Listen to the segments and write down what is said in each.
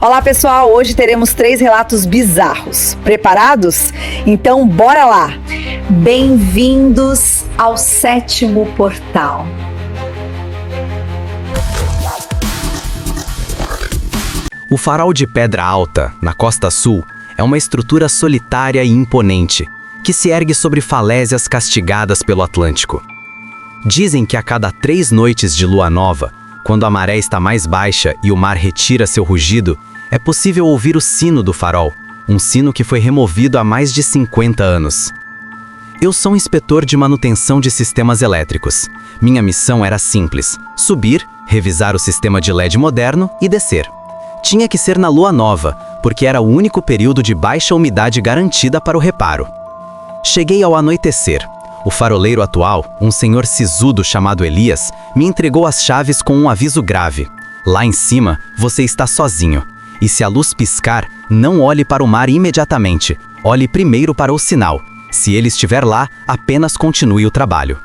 Olá pessoal, hoje teremos 3 relatos bizarros. Preparados? Então bora lá! Bem-vindos ao 7º portal. O farol de Pedra Alta, na costa sul, é uma estrutura solitária e imponente, que se ergue sobre falésias castigadas pelo Atlântico. Dizem que a cada 3 noites de lua nova, quando a maré está mais baixa e o mar retira seu rugido, é possível ouvir o sino do farol, um sino que foi removido há mais de 50 anos. Eu sou inspetor de manutenção de sistemas elétricos. Minha missão era simples: subir, revisar o sistema de LED moderno e descer. Tinha que ser na lua nova, porque era o único período de baixa umidade garantida para o reparo. Cheguei ao anoitecer. O faroleiro atual, um senhor sisudo chamado Elias, me entregou as chaves com um aviso grave. Lá em cima, você está sozinho. E se a luz piscar, não olhe para o mar imediatamente. Olhe primeiro para o sinal. Se ele estiver lá, apenas continue o trabalho.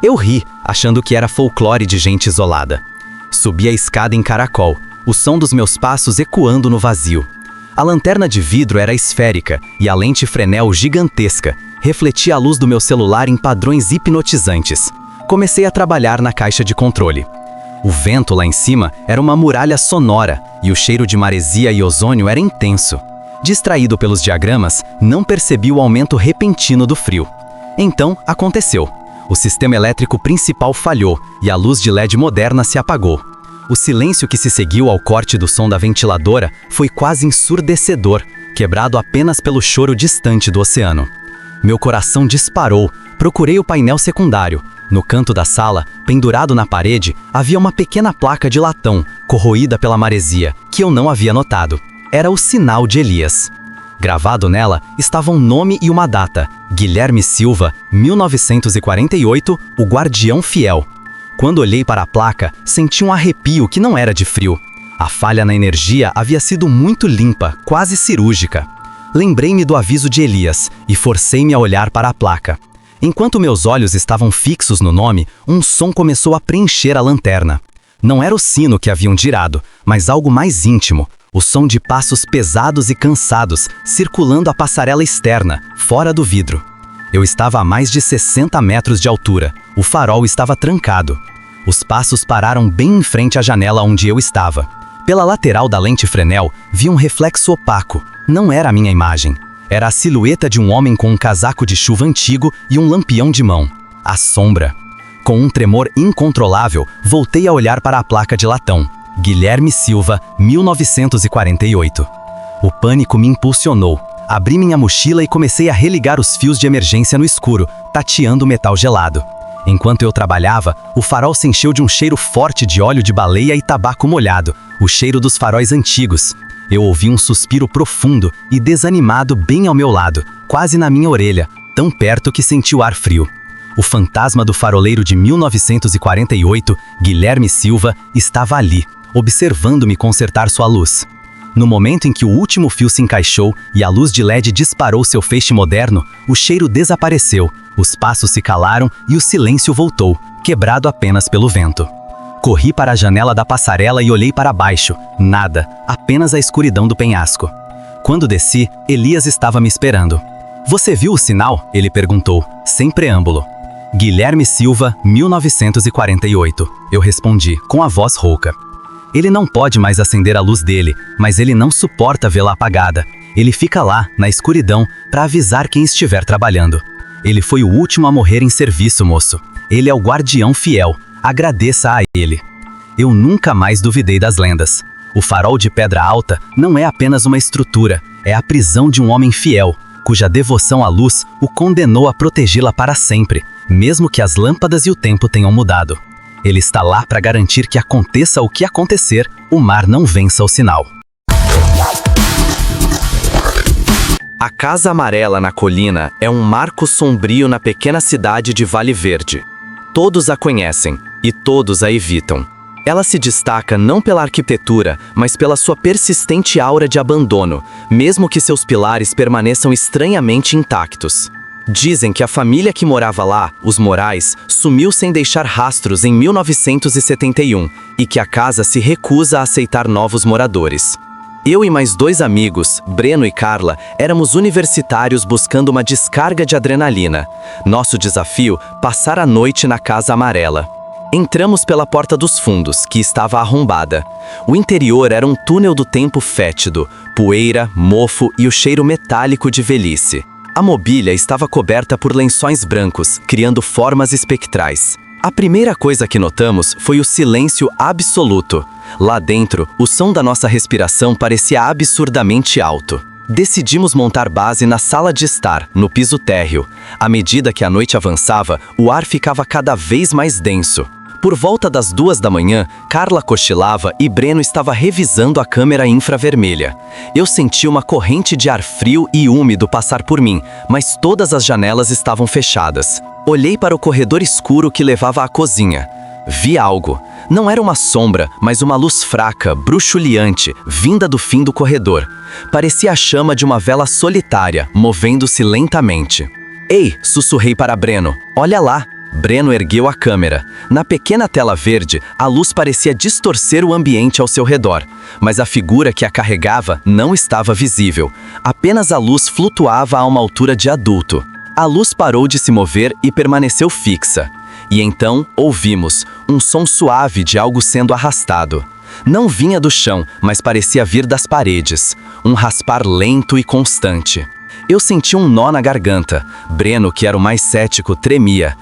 Eu ri, achando que era folclore de gente isolada. Subi a escada em caracol, o som dos meus passos ecoando no vazio. A lanterna de vidro era esférica e a lente Fresnel gigantesca refletia a luz do meu celular em padrões hipnotizantes. Comecei a trabalhar na caixa de controle. O vento lá em cima era uma muralha sonora e o cheiro de maresia e ozônio era intenso. Distraído pelos diagramas, não percebi o aumento repentino do frio. Então, aconteceu. O sistema elétrico principal falhou e a luz de LED moderna se apagou. O silêncio que se seguiu ao corte do som da ventiladora foi quase ensurdecedor, quebrado apenas pelo choro distante do oceano. Meu coração disparou. Procurei o painel secundário. No canto da sala, pendurado na parede, havia uma pequena placa de latão, corroída pela maresia, que eu não havia notado. Era o sinal de Elias. Gravado nela estava um nome e uma data: Guilherme Silva, 1948, o guardião fiel. Quando olhei para a placa, senti um arrepio que não era de frio. A falha na energia havia sido muito limpa, quase cirúrgica. Lembrei-me do aviso de Elias e forcei-me a olhar para a placa. Enquanto meus olhos estavam fixos no nome, um som começou a preencher a lanterna. Não era o sino que haviam girado, mas algo mais íntimo: o som de passos pesados e cansados circulando a passarela externa, fora do vidro. Eu estava a mais de 60 metros de altura. O farol estava trancado. Os passos pararam bem em frente à janela onde eu estava. Pela lateral da lente Fresnel, vi um reflexo opaco. Não era a minha imagem. Era a silhueta de um homem com um casaco de chuva antigo e um lampião de mão. A sombra. Com um tremor incontrolável, voltei a olhar para a placa de latão: Guilherme Silva, 1948. O pânico me impulsionou. Abri minha mochila e comecei a religar os fios de emergência no escuro, tateando o metal gelado. Enquanto eu trabalhava, o farol se encheu de um cheiro forte de óleo de baleia e tabaco molhado, o cheiro dos faróis antigos. Eu ouvi um suspiro profundo e desanimado bem ao meu lado, quase na minha orelha, tão perto que senti o ar frio. O fantasma do faroleiro de 1948, Guilherme Silva, estava ali, observando-me consertar sua luz. No momento em que o último fio se encaixou e a luz de LED disparou seu feixe moderno, o cheiro desapareceu, os passos se calaram e o silêncio voltou, quebrado apenas pelo vento. Corri para a janela da passarela e olhei para baixo. Nada, apenas a escuridão do penhasco. Quando desci, Elias estava me esperando. "Você viu o sinal?" ele perguntou, sem preâmbulo. "Guilherme Silva, 1948, eu respondi, com a voz rouca. Ele não pode mais acender a luz dele, mas ele não suporta vê-la apagada. Ele fica lá, na escuridão, para avisar quem estiver trabalhando. Ele foi o último a morrer em serviço, moço. Ele é o guardião fiel. Agradeça a ele." Eu nunca mais duvidei das lendas. O farol de Pedra Alta não é apenas uma estrutura, é a prisão de um homem fiel, cuja devoção à luz o condenou a protegê-la para sempre, mesmo que as lâmpadas e o tempo tenham mudado. Ele está lá para garantir que aconteça o que acontecer, o mar não vença o sinal. A Casa Amarela na colina é um marco sombrio na pequena cidade de Vale Verde. Todos a conhecem e todos a evitam. Ela se destaca não pela arquitetura, mas pela sua persistente aura de abandono, mesmo que seus pilares permaneçam estranhamente intactos. Dizem que a família que morava lá, os Morais, sumiu sem deixar rastros em 1971 e que a casa se recusa a aceitar novos moradores. Eu e mais 2 amigos, Breno e Carla, éramos universitários buscando uma descarga de adrenalina. Nosso desafio, passar a noite na Casa Amarela. Entramos pela porta dos fundos, que estava arrombada. O interior era um túnel do tempo fétido, poeira, mofo e o cheiro metálico de velhice. A mobília estava coberta por lençóis brancos, criando formas espectrais. A primeira coisa que notamos foi o silêncio absoluto. Lá dentro, o som da nossa respiração parecia absurdamente alto. Decidimos montar base na sala de estar, no piso térreo. À medida que a noite avançava, o ar ficava cada vez mais denso. Por volta das 2 da manhã, Carla cochilava e Breno estava revisando a câmera infravermelha. Eu senti uma corrente de ar frio e úmido passar por mim, mas todas as janelas estavam fechadas. Olhei para o corredor escuro que levava à cozinha. Vi algo. Não era uma sombra, mas uma luz fraca, bruxuleante, vinda do fim do corredor. Parecia a chama de uma vela solitária, movendo-se lentamente. Ei, sussurrei para Breno. Olha lá. Breno ergueu a câmera. Na pequena tela verde, a luz parecia distorcer o ambiente ao seu redor, mas a figura que a carregava não estava visível. Apenas a luz flutuava a uma altura de adulto. A luz parou de se mover e permaneceu fixa. E então ouvimos um som suave de algo sendo arrastado. Não vinha do chão, mas parecia vir das paredes. Um raspar lento e constante. Eu senti um nó na garganta. Breno, que era o mais cético, tremia.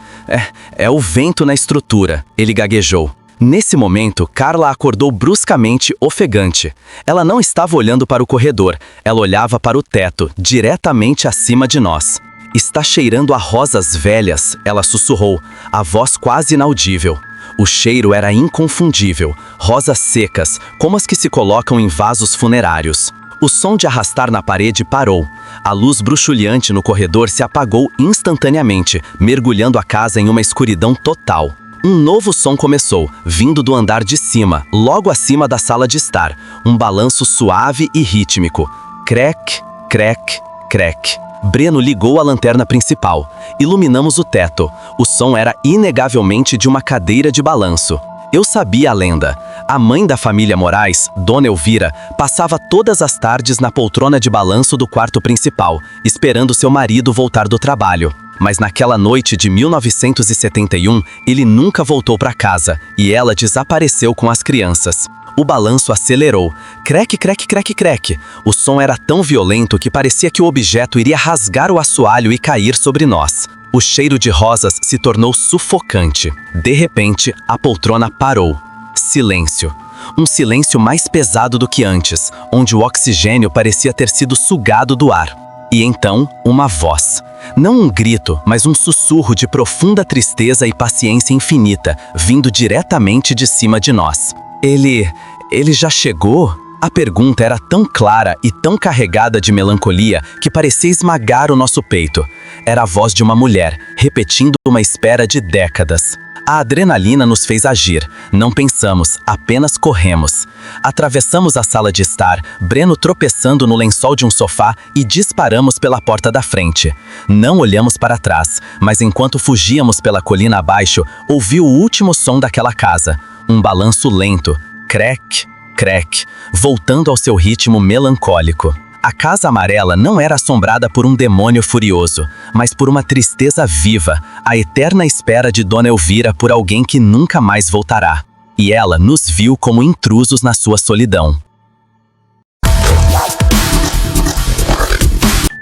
É o vento na estrutura, ele gaguejou. Nesse momento, Carla acordou bruscamente, ofegante. Ela não estava olhando para o corredor, ela olhava para o teto, diretamente acima de nós. Está cheirando a rosas velhas, ela sussurrou, a voz quase inaudível. O cheiro era inconfundível, rosas secas, como as que se colocam em vasos funerários. O som de arrastar na parede parou. A luz bruxuleante no corredor se apagou instantaneamente, mergulhando a casa em uma escuridão total. Um novo som começou, vindo do andar de cima, logo acima da sala de estar. Um balanço suave e rítmico. Crec, crec, crec. Breno ligou a lanterna principal. Iluminamos o teto. O som era inegavelmente de uma cadeira de balanço. Eu sabia a lenda. A mãe da família Moraes, Dona Elvira, passava todas as tardes na poltrona de balanço do quarto principal, esperando seu marido voltar do trabalho. Mas naquela noite de 1971, ele nunca voltou para casa e ela desapareceu com as crianças. O balanço acelerou. Crec, crec, crec, crec. O som era tão violento que parecia que o objeto iria rasgar o assoalho e cair sobre nós. O cheiro de rosas se tornou sufocante. De repente, a poltrona parou. Silêncio. Um silêncio mais pesado do que antes, onde o oxigênio parecia ter sido sugado do ar. E então, uma voz. Não um grito, mas um sussurro de profunda tristeza e paciência infinita, vindo diretamente de cima de nós. Ele já chegou? A pergunta era tão clara e tão carregada de melancolia que parecia esmagar o nosso peito. Era a voz de uma mulher, repetindo uma espera de décadas. A adrenalina nos fez agir. Não pensamos, apenas corremos. Atravessamos a sala de estar, Breno tropeçando no lençol de um sofá e disparamos pela porta da frente. Não olhamos para trás, mas enquanto fugíamos pela colina abaixo, ouvi o último som daquela casa. Um balanço lento, crec, crec, voltando ao seu ritmo melancólico. A Casa Amarela não era assombrada por um demônio furioso, mas por uma tristeza viva, a eterna espera de Dona Elvira por alguém que nunca mais voltará. E ela nos viu como intrusos na sua solidão.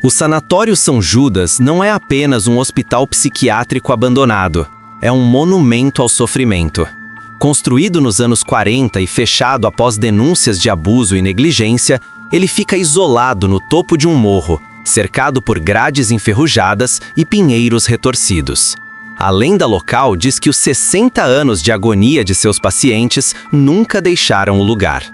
O Sanatório São Judas não é apenas um hospital psiquiátrico abandonado, é um monumento ao sofrimento. Construído nos anos 40 e fechado após denúncias de abuso e negligência, ele fica isolado no topo de um morro, cercado por grades enferrujadas e pinheiros retorcidos. A lenda local diz que os 60 anos de agonia de seus pacientes nunca deixaram o lugar.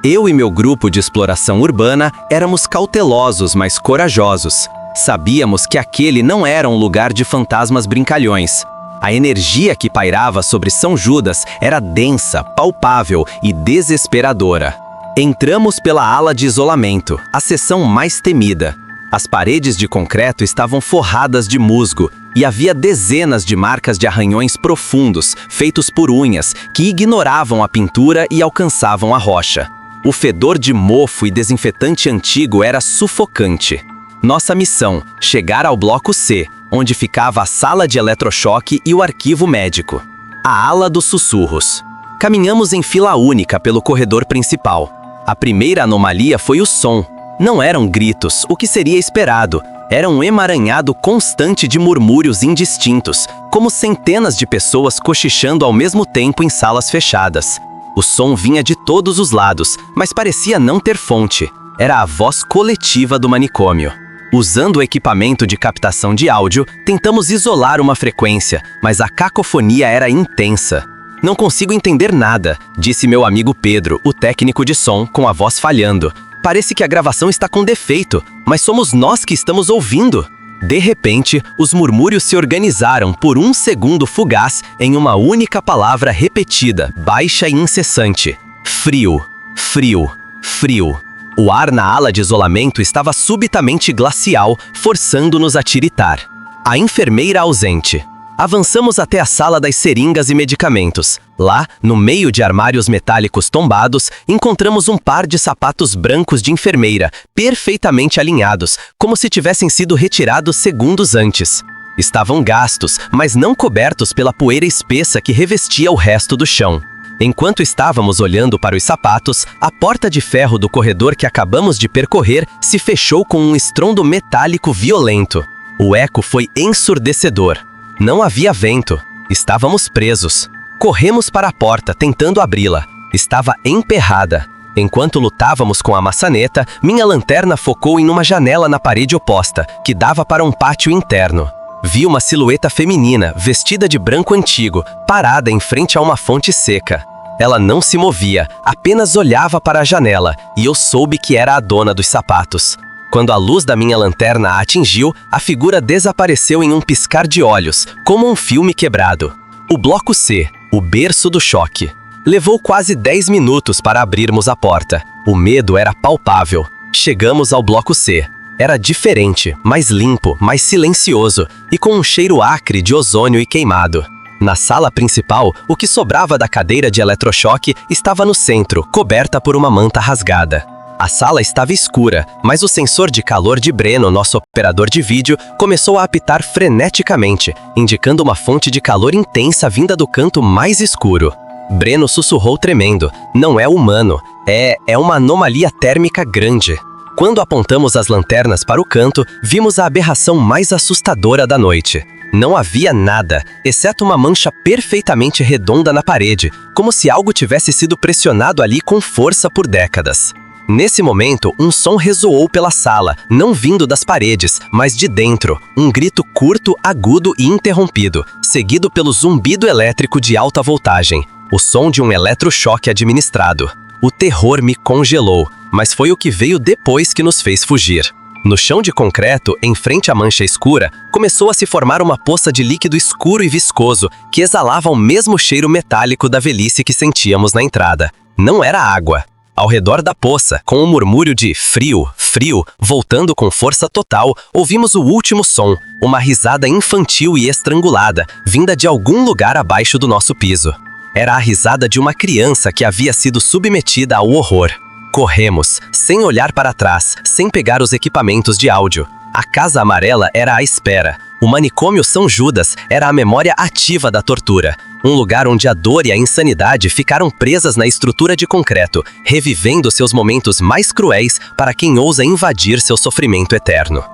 Eu e meu grupo de exploração urbana éramos cautelosos, mas corajosos. Sabíamos que aquele não era um lugar de fantasmas brincalhões. A energia que pairava sobre São Judas era densa, palpável e desesperadora. Entramos pela ala de isolamento, a seção mais temida. As paredes de concreto estavam forradas de musgo e havia dezenas de marcas de arranhões profundos, feitos por unhas, que ignoravam a pintura e alcançavam a rocha. O fedor de mofo e desinfetante antigo era sufocante. Nossa missão: chegar ao bloco C, onde ficava a sala de eletrochoque e o arquivo médico. A ala dos sussurros. Caminhamos em fila única pelo corredor principal. A primeira anomalia foi o som. Não eram gritos, o que seria esperado. Era um emaranhado constante de murmúrios indistintos, como centenas de pessoas cochichando ao mesmo tempo em salas fechadas. O som vinha de todos os lados, mas parecia não ter fonte. Era a voz coletiva do manicômio. Usando o equipamento de captação de áudio, tentamos isolar uma frequência, mas a cacofonia era intensa. Não consigo entender nada, disse meu amigo Pedro, o técnico de som, com a voz falhando. Parece que a gravação está com defeito, mas somos nós que estamos ouvindo. De repente, os murmúrios se organizaram por um segundo fugaz em uma única palavra repetida, baixa e incessante. Frio, frio, frio. O ar na ala de isolamento estava subitamente glacial, forçando-nos a tiritar. A enfermeira ausente. Avançamos até a sala das seringas e medicamentos. Lá, no meio de armários metálicos tombados, encontramos um par de sapatos brancos de enfermeira, perfeitamente alinhados, como se tivessem sido retirados segundos antes. Estavam gastos, mas não cobertos pela poeira espessa que revestia o resto do chão. Enquanto estávamos olhando para os sapatos, a porta de ferro do corredor que acabamos de percorrer se fechou com um estrondo metálico violento. O eco foi ensurdecedor. Não havia vento. Estávamos presos. Corremos para a porta, tentando abri-la. Estava emperrada. Enquanto lutávamos com a maçaneta, minha lanterna focou em uma janela na parede oposta, que dava para um pátio interno. Vi uma silhueta feminina, vestida de branco antigo, parada em frente a uma fonte seca. Ela não se movia, apenas olhava para a janela, e eu soube que era a dona dos sapatos. Quando a luz da minha lanterna a atingiu, a figura desapareceu em um piscar de olhos, como um filme quebrado. O bloco C, o berço do choque. Levou quase 10 minutos para abrirmos a porta. O medo era palpável. Chegamos ao bloco C. Era diferente, mais limpo, mais silencioso e com um cheiro acre de ozônio e queimado. Na sala principal, o que sobrava da cadeira de eletrochoque estava no centro, coberta por uma manta rasgada. A sala estava escura, mas o sensor de calor de Breno, nosso operador de vídeo, começou a apitar freneticamente, indicando uma fonte de calor intensa vinda do canto mais escuro. Breno sussurrou tremendo. Não é humano, é uma anomalia térmica grande. Quando apontamos as lanternas para o canto, vimos a aberração mais assustadora da noite. Não havia nada, exceto uma mancha perfeitamente redonda na parede, como se algo tivesse sido pressionado ali com força por décadas. Nesse momento, um som ressoou pela sala, não vindo das paredes, mas de dentro, um grito curto, agudo e interrompido, seguido pelo zumbido elétrico de alta voltagem, o som de um eletrochoque administrado. O terror me congelou, mas foi o que veio depois que nos fez fugir. No chão de concreto, em frente à mancha escura, começou a se formar uma poça de líquido escuro e viscoso, que exalava o mesmo cheiro metálico da velhice que sentíamos na entrada. Não era água. Ao redor da poça, com um murmúrio de frio, frio, voltando com força total, ouvimos o último som, uma risada infantil e estrangulada, vinda de algum lugar abaixo do nosso piso. Era a risada de uma criança que havia sido submetida ao horror. Corremos, sem olhar para trás, sem pegar os equipamentos de áudio. A Casa Amarela era à espera. O manicômio São Judas era a memória ativa da tortura. Um lugar onde a dor e a insanidade ficaram presas na estrutura de concreto, revivendo seus momentos mais cruéis para quem ousa invadir seu sofrimento eterno.